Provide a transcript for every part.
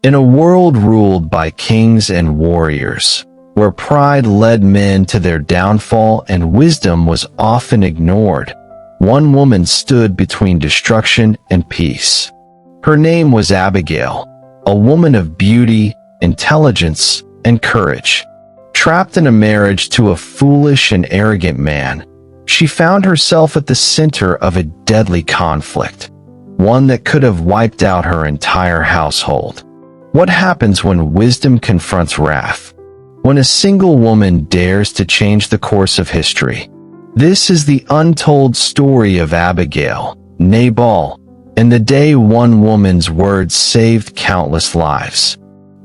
In a world ruled by kings and warriors, where pride led men to their downfall and wisdom was often ignored, one woman stood between destruction and peace. Her name was Abigail, a woman of beauty, intelligence, and courage. Trapped in a marriage to a foolish and arrogant man, she found herself at the center of a deadly conflict, one that could have wiped out her entire household. What happens when wisdom confronts wrath? When a single woman dares to change the course of history? This is the untold story of Abigail, Nabal, and the day one woman's words saved countless lives.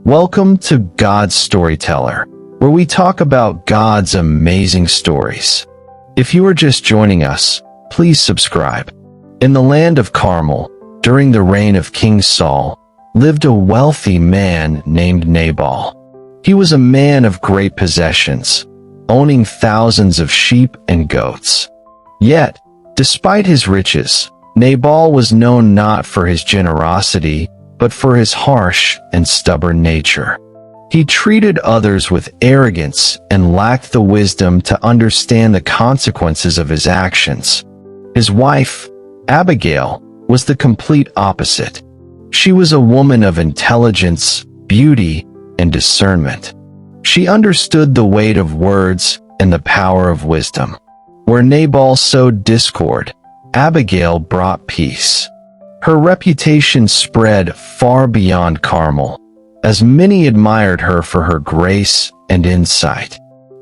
Welcome to God's Storyteller, where we talk about God's amazing stories. If you are just joining us, please subscribe. In the land of Carmel, during the reign of King Saul, lived a wealthy man named Nabal. He was a man of great possessions, owning thousands of sheep and goats. Yet, despite his riches, Nabal was known not for his generosity, but for his harsh and stubborn nature. He treated others with arrogance and lacked the wisdom to understand the consequences of his actions. His wife, Abigail, was the complete opposite. She was a woman of intelligence, beauty, and discernment. She understood the weight of words and the power of wisdom. Where Nabal sowed discord, Abigail brought peace. Her reputation spread far beyond Carmel, as many admired her for her grace and insight.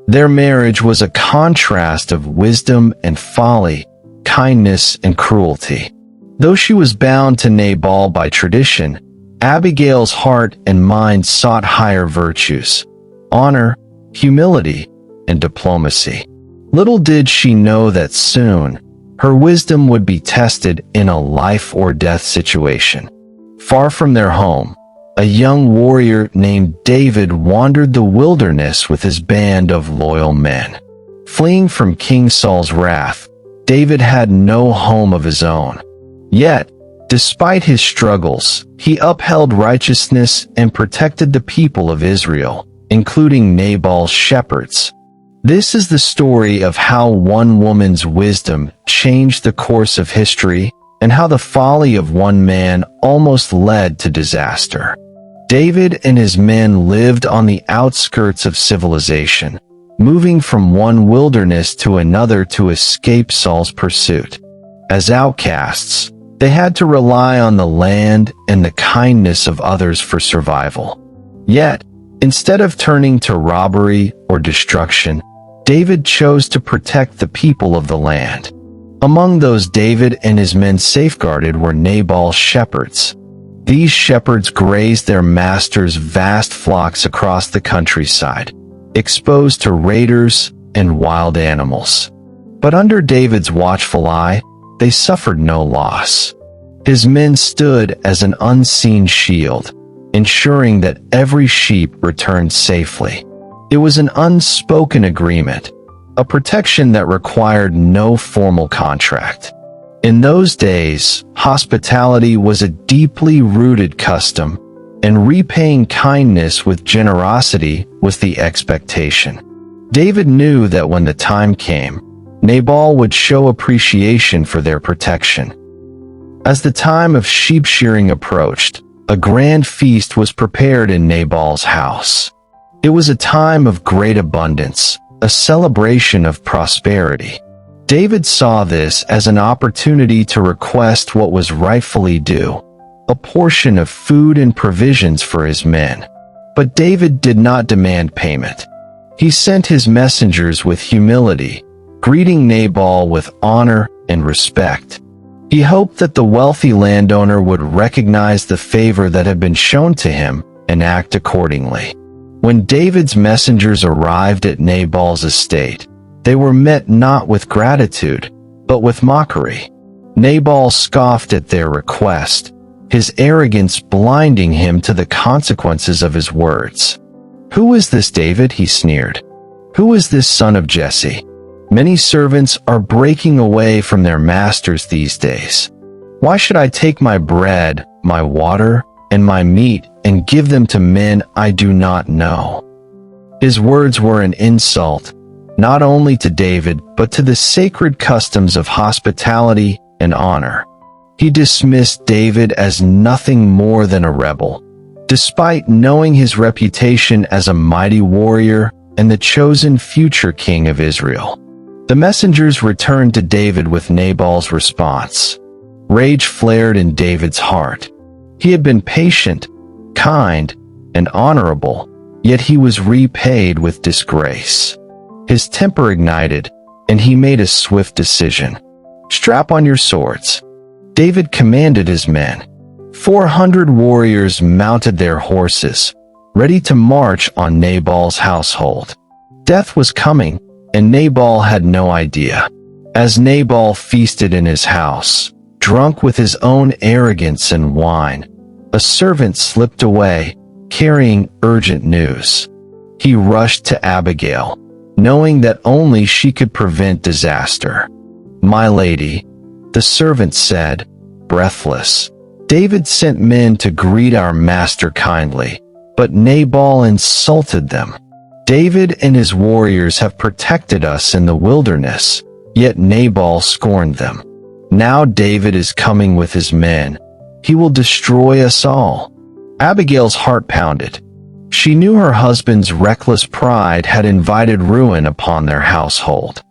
Their marriage was a contrast of wisdom and folly, kindness and cruelty. Though she was bound to Nabal by tradition, Abigail's heart and mind sought higher virtues: honor, humility, and diplomacy. Little did she know that soon, her wisdom would be tested in a life-or-death situation. Far from their home, a young warrior named David wandered the wilderness with his band of loyal men. Fleeing from King Saul's wrath, David had no home of his own. Yet, despite his struggles, he upheld righteousness and protected the people of Israel, including Nabal's shepherds. This is the story of how one woman's wisdom changed the course of history and how the folly of one man almost led to disaster. David and his men lived on the outskirts of civilization, moving from one wilderness to another to escape Saul's pursuit. As outcasts, they had to rely on the land and the kindness of others for survival. Yet, instead of turning to robbery or destruction, David chose to protect the people of the land. Among those David and his men safeguarded were Nabal's shepherds. These shepherds grazed their master's vast flocks across the countryside, exposed to raiders and wild animals. But under David's watchful eye, they suffered no loss. His men stood as an unseen shield, ensuring that every sheep returned safely. It was an unspoken agreement, a protection that required no formal contract. In those days, hospitality was a deeply rooted custom, and repaying kindness with generosity was the expectation. David knew that when the time came, Nabal would show appreciation for their protection. As the time of sheep shearing approached, a grand feast was prepared in Nabal's house. It was a time of great abundance, a celebration of prosperity. David saw this as an opportunity to request what was rightfully due, a portion of food and provisions for his men. But David did not demand payment. He sent his messengers with humility, greeting Nabal with honor and respect. He hoped that the wealthy landowner would recognize the favor that had been shown to him and act accordingly. When David's messengers arrived at Nabal's estate, they were met not with gratitude, but with mockery. Nabal scoffed at their request, his arrogance blinding him to the consequences of his words. "Who is this David?" he sneered. "Who is this son of Jesse? Many servants are breaking away from their masters these days. Why should I take my bread, my water, and my meat and give them to men I do not know." His words were an insult, not only to David, but to the sacred customs of hospitality and honor. He dismissed David as nothing more than a rebel, despite knowing his reputation as a mighty warrior and the chosen future king of Israel. The messengers returned to David with Nabal's response. Rage flared in David's heart. He had been patient, kind, and honorable, yet he was repaid with disgrace. His temper ignited, and he made a swift decision. "Strap on your swords." David commanded his men. 400 warriors mounted their horses, ready to march on Nabal's household. Death was coming, and Nabal had no idea. As Nabal feasted in his house, drunk with his own arrogance and wine, a servant slipped away, carrying urgent news. He rushed to Abigail, knowing that only she could prevent disaster. "My lady," the servant said, breathless, "David sent men to greet our master kindly, but Nabal insulted them. David and his warriors have protected us in the wilderness, yet Nabal scorned them. Now David is coming with his men. He will destroy us all." Abigail's heart pounded. She knew her husband's reckless pride had invited ruin upon their household.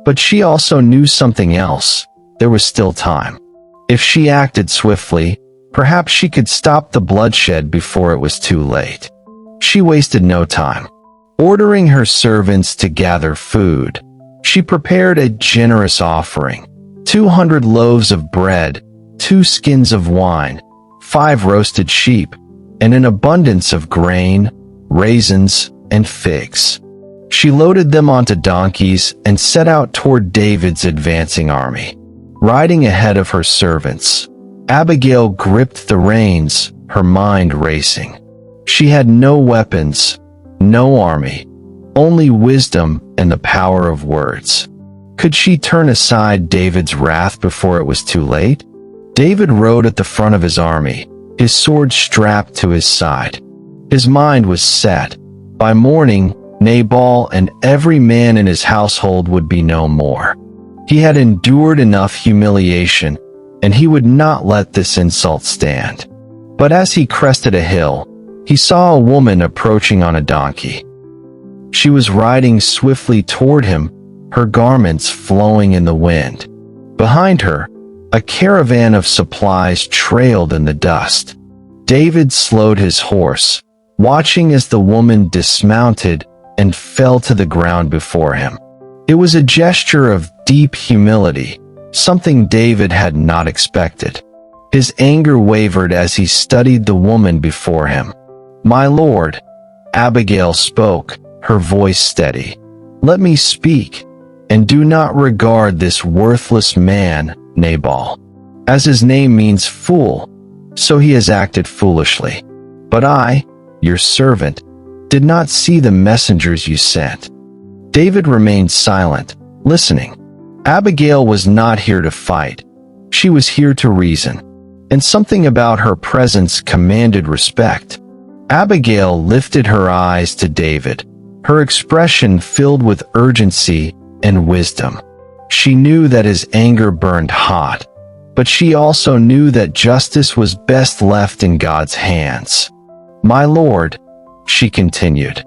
But she also knew something else. There was still time. If she acted swiftly, perhaps she could stop the bloodshed before it was too late. She wasted no time. Ordering her servants to gather food, she prepared a generous offering: 200 loaves of bread, 2 skins of wine, 5 roasted sheep, and an abundance of grain, raisins, and figs. She loaded them onto donkeys and set out toward David's advancing army. Riding ahead of her servants, Abigail gripped the reins, her mind racing. She had no weapons, no army, only wisdom and the power of words. Could she turn aside David's wrath before it was too late? David rode at the front of his army, his sword strapped to his side. His mind was set. By morning, Nabal and every man in his household would be no more. He had endured enough humiliation, and he would not let this insult stand. But as he crested a hill, he saw a woman approaching on a donkey. She was riding swiftly toward him, her garments flowing in the wind. Behind her, a caravan of supplies trailed in the dust. David slowed his horse, watching as the woman dismounted and fell to the ground before him. It was a gesture of deep humility, something David had not expected. His anger wavered as he studied the woman before him. "My lord," Abigail spoke, her voice steady. "Let me speak, and do not regard this worthless man, Nabal. As his name means fool, so he has acted foolishly. But I, your servant, did not see the messengers you sent." David remained silent, listening. Abigail was not here to fight. She was here to reason, and something about her presence commanded respect. Abigail lifted her eyes to David, her expression filled with urgency and wisdom. She knew that his anger burned hot, but she also knew that justice was best left in God's hands. "My lord," she continued,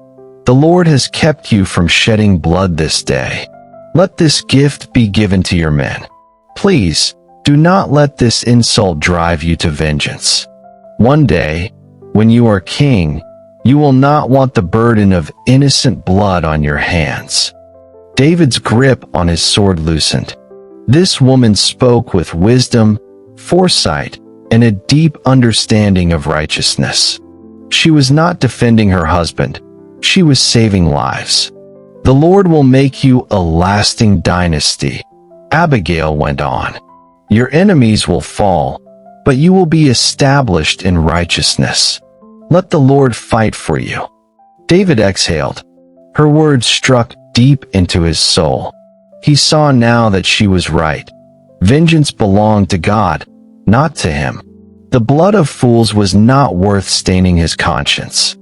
"the Lord has kept you from shedding blood this day. Let this gift be given to your men. Please, do not let this insult drive you to vengeance. One day, when you are king, you will not want the burden of innocent blood on your hands." David's grip on his sword loosened. This woman spoke with wisdom, foresight, and a deep understanding of righteousness. She was not defending her husband. She was saving lives. "The Lord will make you a lasting dynasty," Abigail went on. "Your enemies will fall, but you will be established in righteousness. Let the Lord fight for you." David exhaled. Her words struck deep into his soul. He saw now that she was right. Vengeance belonged to God, not to him. The blood of fools was not worth staining his conscience.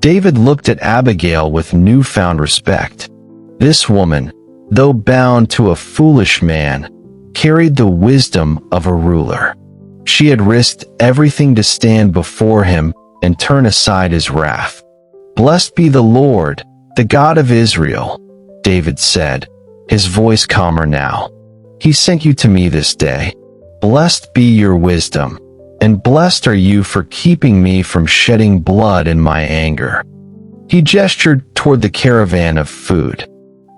David looked at Abigail with newfound respect. This woman, though bound to a foolish man, carried the wisdom of a ruler. She had risked everything to stand before him and turn aside his wrath. "Blessed be the Lord, the God of Israel," David said, his voice calmer now. "He sent you to me this day. Blessed be your wisdom, and blessed are you for keeping me from shedding blood in my anger." He gestured toward the caravan of food.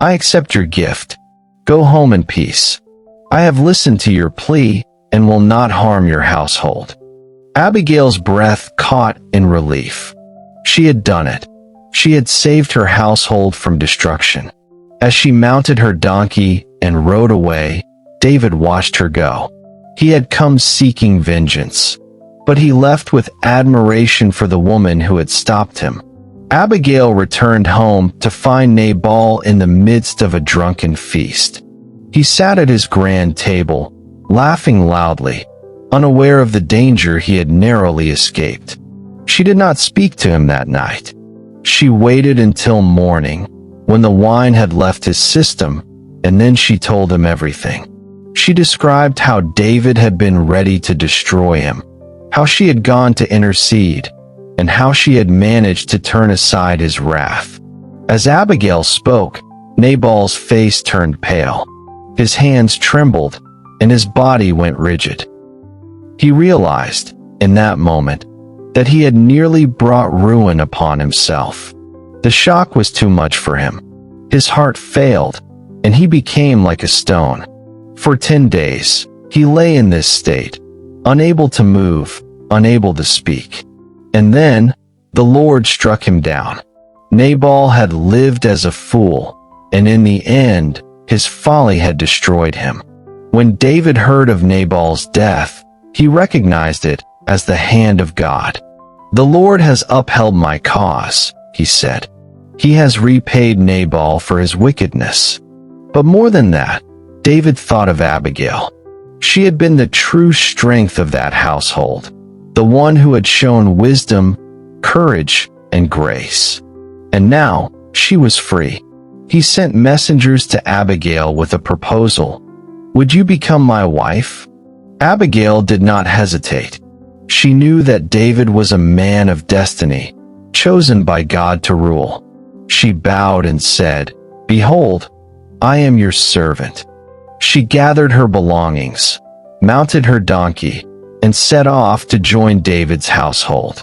"I accept your gift. Go home in peace. I have listened to your plea and will not harm your household." Abigail's breath caught in relief. She had done it. She had saved her household from destruction. As she mounted her donkey and rode away, David watched her go. He had come seeking vengeance, but he left with admiration for the woman who had stopped him. Abigail returned home to find Nabal in the midst of a drunken feast. He sat at his grand table, laughing loudly, unaware of the danger he had narrowly escaped. She did not speak to him that night. She waited until morning, when the wine had left his system, and then she told him everything. She described how David had been ready to destroy him, how she had gone to intercede, and how she had managed to turn aside his wrath. As Abigail spoke, Nabal's face turned pale. His hands trembled, and his body went rigid. He realized, in that moment, that he had nearly brought ruin upon himself. The shock was too much for him. His heart failed, and he became like a stone. For 10 days, he lay in this state, unable to move, unable to speak. And then, the Lord struck him down. Nabal had lived as a fool, and in the end, his folly had destroyed him. When David heard of Nabal's death, he recognized it as the hand of God. "The Lord has upheld my cause," he said. "He has repaid Nabal for his wickedness." But more than that, David thought of Abigail. She had been the true strength of that household, the one who had shown wisdom, courage, and grace. And now, she was free. He sent messengers to Abigail with a proposal. "Would you become my wife?" Abigail did not hesitate. She knew that David was a man of destiny, chosen by God to rule. She bowed and said, "Behold, I am your servant." She gathered her belongings, mounted her donkey, and set off to join David's household.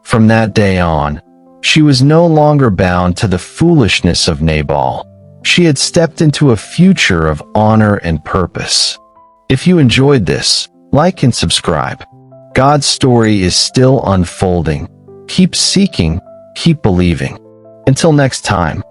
From that day on, she was no longer bound to the foolishness of Nabal. She had stepped into a future of honor and purpose. If you enjoyed this, like and subscribe. God's story is still unfolding. Keep seeking, keep believing. Until next time.